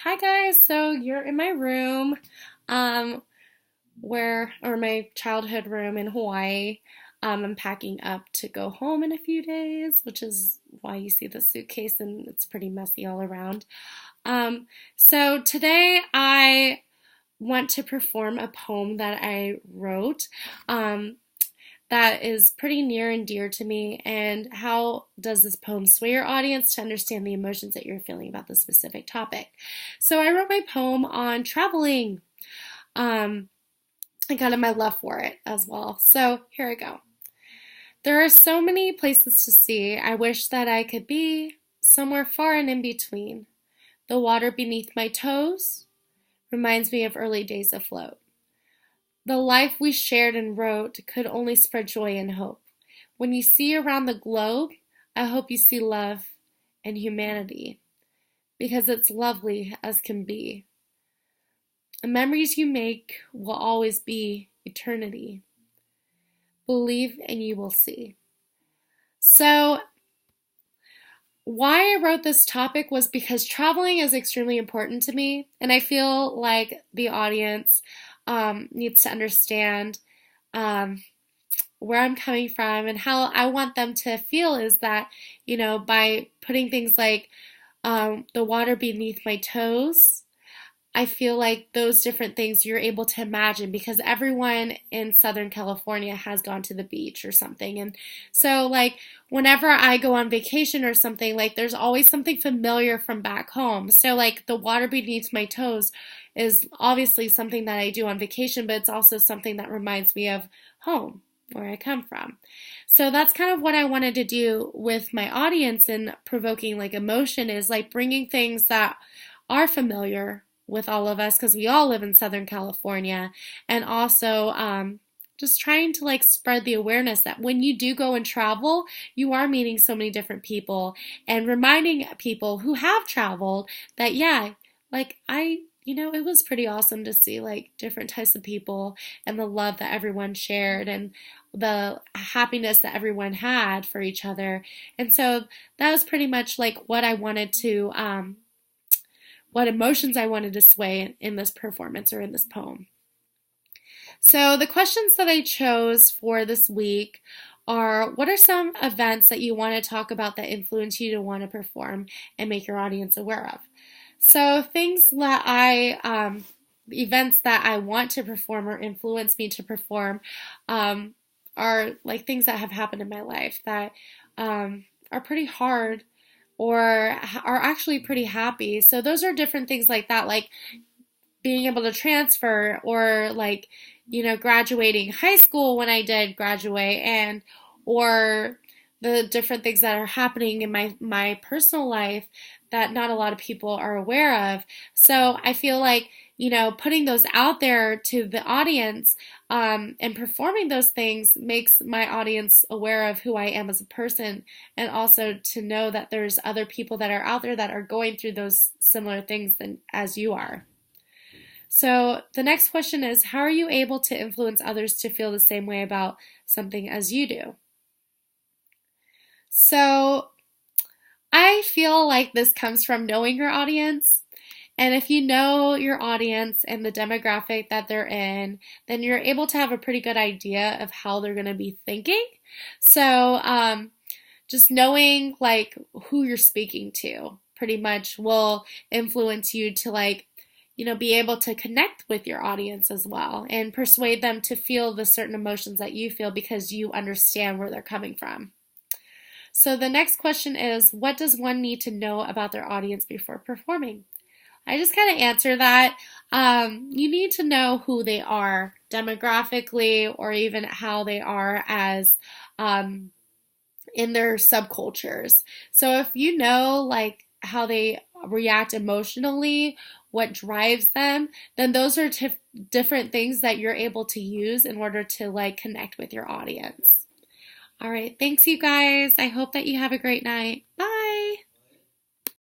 Hi guys, so you're in my room, um, or my childhood room in Hawaii. I'm packing up to go home in a few days, which is why you see the suitcase and it's pretty messy all around. So today I want to perform a poem that I wrote. Um, that is pretty near and dear to me. And how does this poem sway your audience to understand the emotions that you're feeling about the specific topic? So I wrote my poem on traveling. Um, and kind of my love for it as well. So here I go. There are so many places to see. I wish that I could be somewhere far and in between. The water beneath my toes reminds me of early days afloat. The life we shared and wrote could only spread joy and hope. When you see around the globe, I hope you see love and humanity, because it's lovely as can be. The memories you make will always be eternity. Believe and you will see. So, why I wrote this topic was because traveling is extremely important to me, and I feel like the audience needs to understand um, where I'm coming from and how I want them to feel is that, by putting things like the water beneath my toes, I feel like those different things you're able to imagine because everyone in Southern California has gone to the beach or something. And so, like, whenever I go on vacation or something, like, there's always something familiar from back home. So, like, the water beneath my toes is obviously something that I do on vacation, but it's also something that reminds me of home, where I come from. So that's kind of what I wanted to do with my audience and provoking like emotion is like bringing things that are familiar with all of us because we all live in Southern California, and also just trying to like spread the awareness that when you do go and travel, you are meeting so many different people and reminding people who have traveled that, yeah, like it was pretty awesome to see like different types of people and the love that everyone shared and the happiness that everyone had for each other. And so that was pretty much like what I wanted to what emotions I wanted to sway in this performance or in this poem. So the questions that I chose for this week are, what are some events that you want to talk about that influence you to want to perform and make your audience aware of? So things that events that I want to perform or influence me to perform are like things that have happened in my life that are pretty hard or are actually pretty happy. So those are different things like that, like being able to transfer or like, graduating high school when I did graduate and or the different things that are happening in my personal life that not a lot of people are aware of. So I feel like, putting those out there to the audience and performing those things makes my audience aware of who I am as a person, and also to know that there's other people that are out there that are going through those similar things as you are. So the next question is, how are you able to influence others to feel the same way about something as you do? So I feel like this comes from knowing your audience. And if you know your audience and the demographic that they're in, then you're able to have a pretty good idea of how they're going to be thinking. So just knowing like who you're speaking to pretty much will influence you to like, be able to connect with your audience as well and persuade them to feel the certain emotions that you feel because you understand where they're coming from. So the next question is, what does one need to know about their audience before performing? I just kind of answer that. You need to know who they are demographically or even how they are as in their subcultures. So if you know like how they react emotionally, what drives them, then those are different things that you're able to use in order to like connect with your audience. All right, thanks you guys. I hope that you have a great night. Bye.